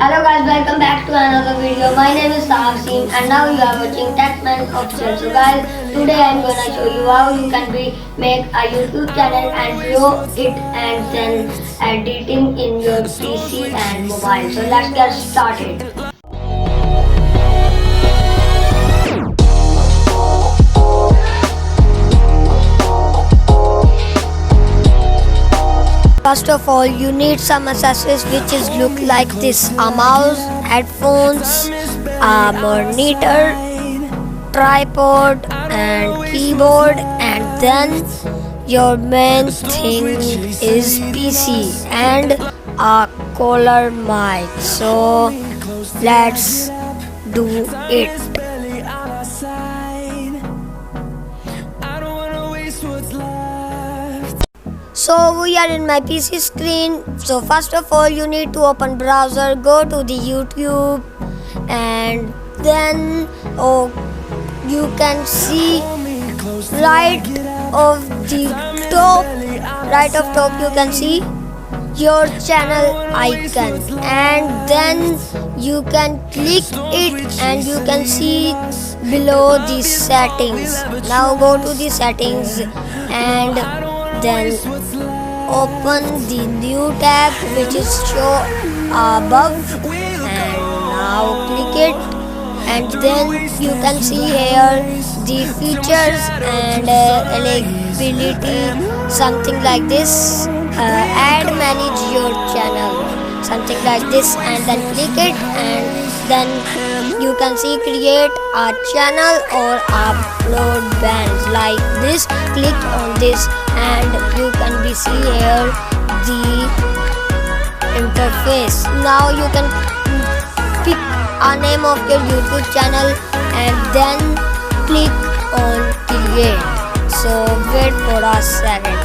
Hello guys, welcome back to another video. My name is Taha and now you are watching Techman Official. So guys, today I am gonna show you how you can make a YouTube channel and grow it and then editing in your PC and mobile. So let's get started. First of all, you need some accessories which is look like this: a mouse, headphones, a monitor, tripod and keyboard, and then your main thing is PC and a collar mic. So let's do it. So we are in my PC screen. So first of all, you need to open browser, go to the YouTube, and then you can see right of top you can see your channel icon, and then you can click it and you can see below the settings. Now go to the settings and then open the new tab which is show above, and now click it, and then you can see here the features and eligibility, something like this, add manage your channel, something like this, and then click it, and then you can see create a channel or upload bands like this. Click on this and you can see here the interface. Now you can pick a name of your YouTube channel and then click on create. So wait for a second.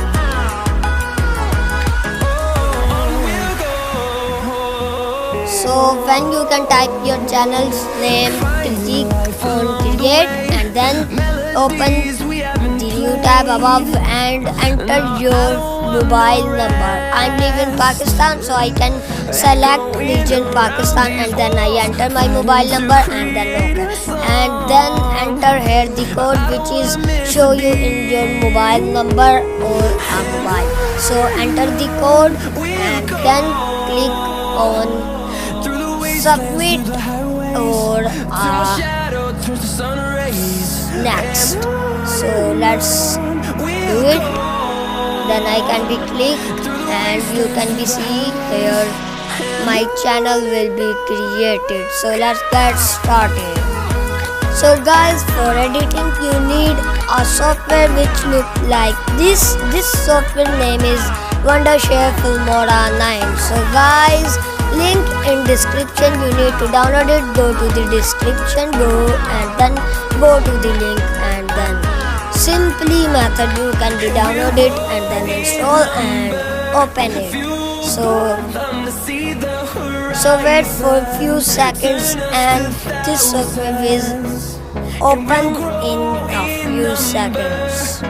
So when you can type your channel's name, click on create, and then open the new tab above and enter your mobile number. I'm living in Pakistan, so I can select region Pakistan, and then I enter my mobile number and then OK. And then enter here the code which is show you in your mobile number or a mobile. So enter the code and then click on submit or next. So let's do it. Then I can be clicked and you can be see here my channel will be created. So let's get started. So guys, for editing you need a software which look like this. This software name is Wondershare Filmora 9. So guys, link in description, you need to download it. Go to the description, go and then go to the link, and then simply method you can be download it and then install and open it. So wait for a few seconds and this software will open in a few seconds.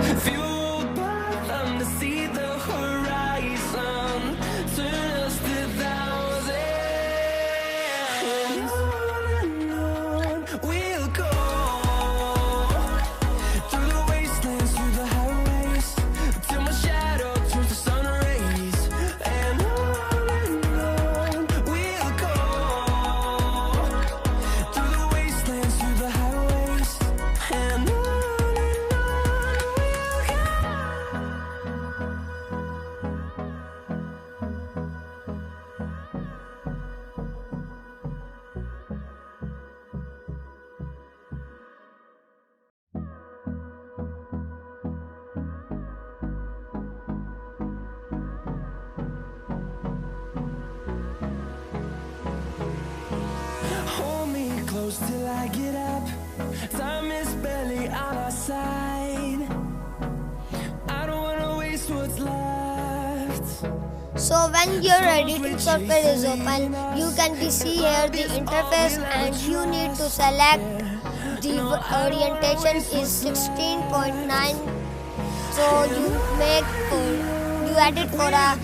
Till I get up, time is barely on our side. I don't wanna waste what's left. So when your editing software is open, you can see here the interface, and you need to select the orientation is 16:9. So you edit for a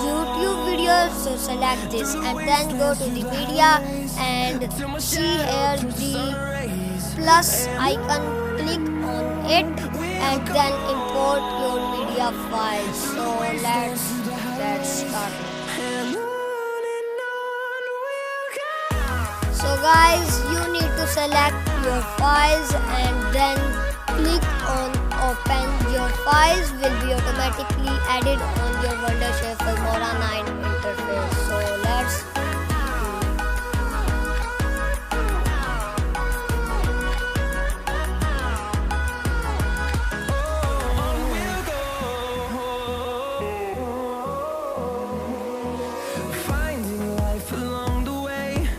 YouTube video video, so select this and then go to the media and see here the plus icon, click on it and then import your media files. So let's get started. So guys, you need to select your files and then click on open. Your files will be automatically added on your Wondershare Filmora 9 interface. So let's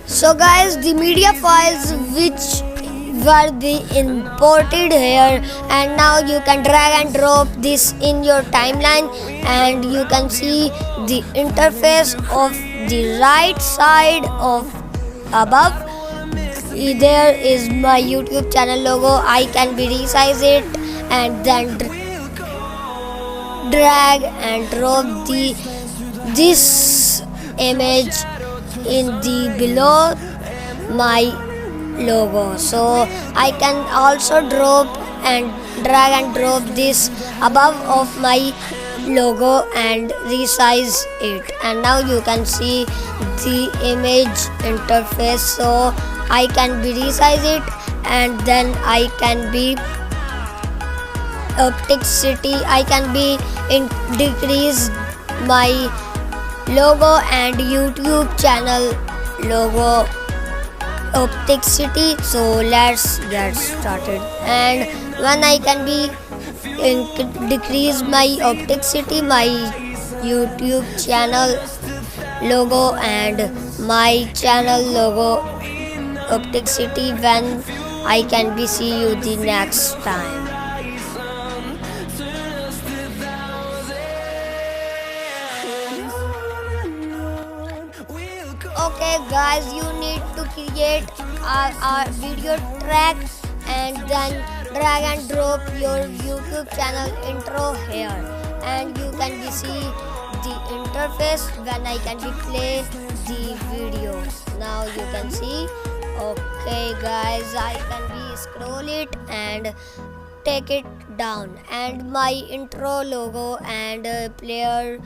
So guys, the media files which were the imported here, and now you can drag and drop this in your timeline and you can see the interface of the right side of above. There is my YouTube channel logo. I can be resize it and then drag and drop this image in the below my logo. So I can also drop and drag and drop this above of my logo and resize it, and now you can see the image interface. So I can be resize it and then I can be opticity, I can be decrease my logo and YouTube channel logo opticity. So let's get started. And when I can be decrease my opticity, my YouTube channel logo and my channel logo opticity, when I can be see you the next time. Okay guys, you need to create a video track and then drag and drop your YouTube channel intro here, and you can be see the interface when I can be play the video. Now you can see. Okay guys, I can be scroll it and take it down, and my intro logo and player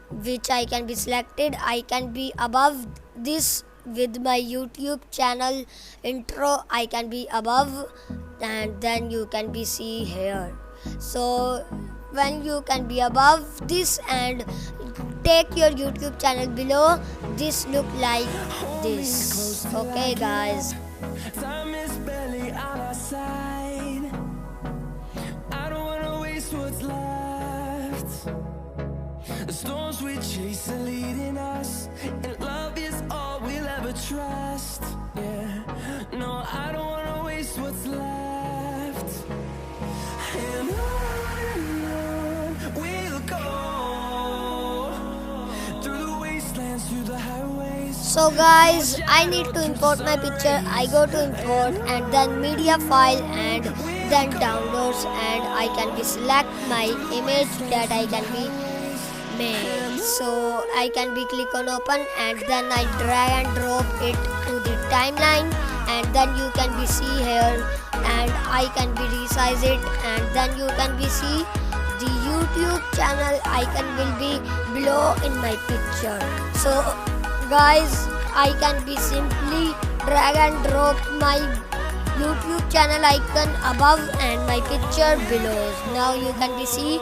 which I can be selected, I can be above this with my YouTube channel intro. I can be above and then you can be see here. So when you can be above this and take your YouTube channel below, this look like this. Okay guys, Time is barely on our side. I don't wanna waste what's left. The storms we chase are leading us, and love is all we'll ever trust. Yeah, no, I don't wanna waste what's left. And on we'll go, through the wastelands, through the highways. so guys, I need to import my picture. I go to import and then media file and then downloads, and I can be select my image that I can be made. So I can be click on open and then I drag and drop it to the timeline, and then you can be see here and I can be resize it, and then you can be see the YouTube channel icon will be below in my picture. So guys, I can be simply drag and drop my YouTube channel icon above and my picture below. Now you can be see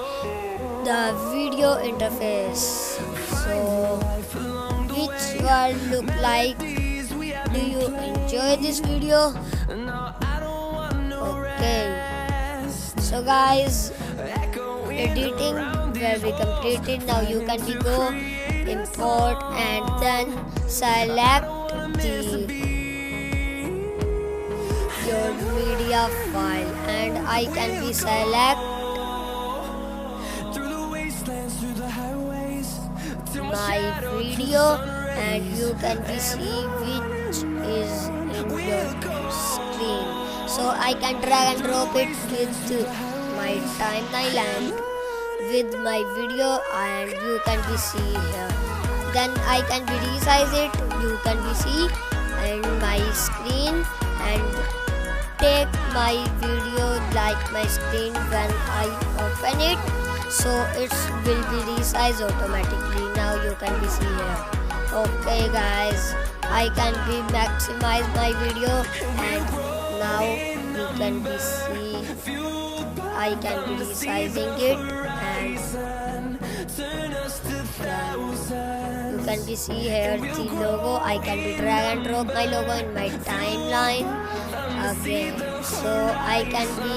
the video interface. So which one look like? Do you enjoy this video? Okay, so guys, editing will be completed. Now you can be go import and then select your media file, and I can be select my video, and you can be see which is in your screen. So I can drag and drop it with my timeline and with my video, and you can be see here then I can be resize it. You can be see in my screen and take my video like my screen when I open it, so it will be resized automatically. Now you can be see here. Okay guys, I can be maximize my video, and now you can be see I can be resizing it, and you can be see here the logo. I can be drag and drop my logo in my timeline again, so I can be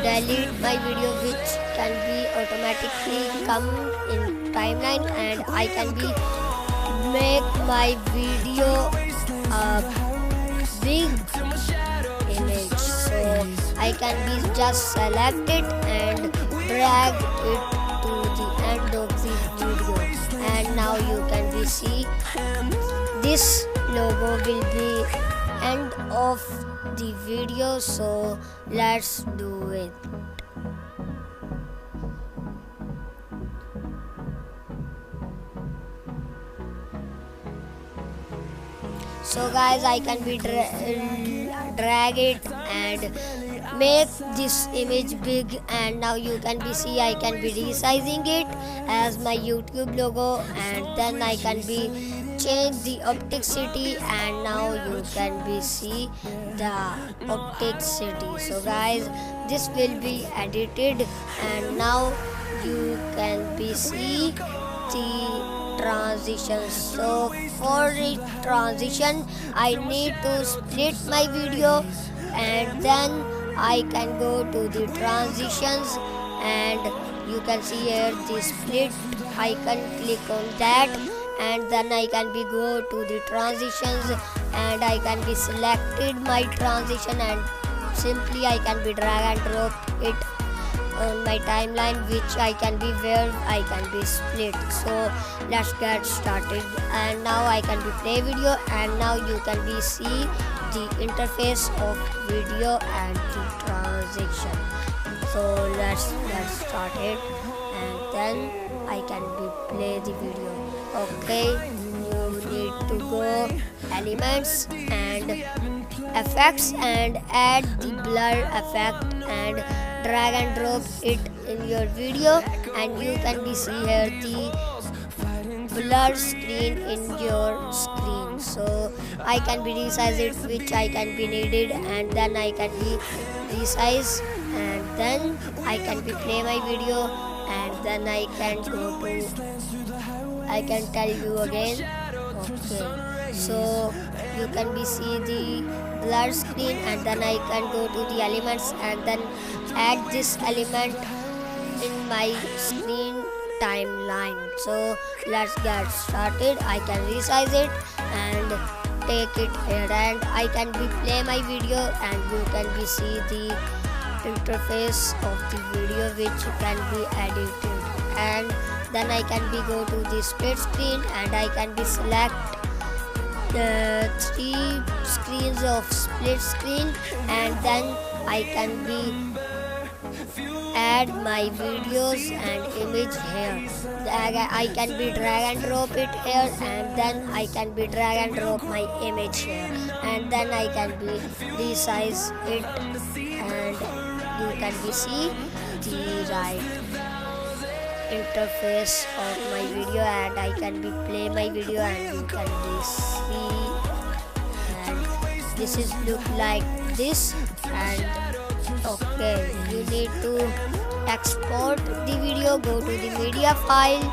delete my video which can be automatically come in timeline, and I can be make my video a big image, so I can be just select it and drag it to the end of the video, and now you can be see this logo will be end of the video, so let's do it. So guys, I can be drag it and make this image big, and now you can be see I can be resizing it as my YouTube logo, and then I can be change the opticity, and now you can be see the opticity. So guys, this will be edited, and now you can be see the transition. So for the transition I need to split my video, and then I can go to the transitions, and you can see here the split. I can click on that, and then I can be go to the transitions, and I can be selected my transition, and simply I can be drag and drop it on my timeline, which I can be where I can be split. So let's get started, and now I can be play video, and now you can be see the interface of video and the transition. So let's get started, and then I can be play the video. Okay, you need to go elements and effects and add the blur effect and drag and drop it in your video, and you can be see here the blur screen in your screen. So I can be resize it which I can be needed, and then I can be resize, and then I can be play my video, and then I can go to I can tell you again. Okay, so you can be see the blur screen, and then I can go to the elements and then add this element in my screen timeline. So let's get started. I can resize it and take it here, and I can be play my video, and you can be see the interface of the video which can be edited, and then I can be go to the split screen, and I can be select the 3 screens of split screen, and then I can be add my videos and image here. I can be drag and drop it here, and then I can be drag and drop my image here, and then I can be resize it, and you can be see the right interface of my video, and I can be play my video, and you can be see, and this is look like this. And okay, you need to export the video, go to the media file,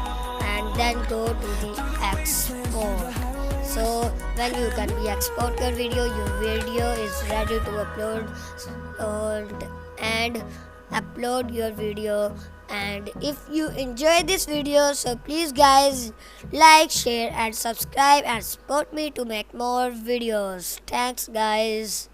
and then go to the export. So when you can be export your video is ready to upload, and upload your video. And if you enjoy this video, so please guys like, share and subscribe and support me to make more videos. Thanks guys.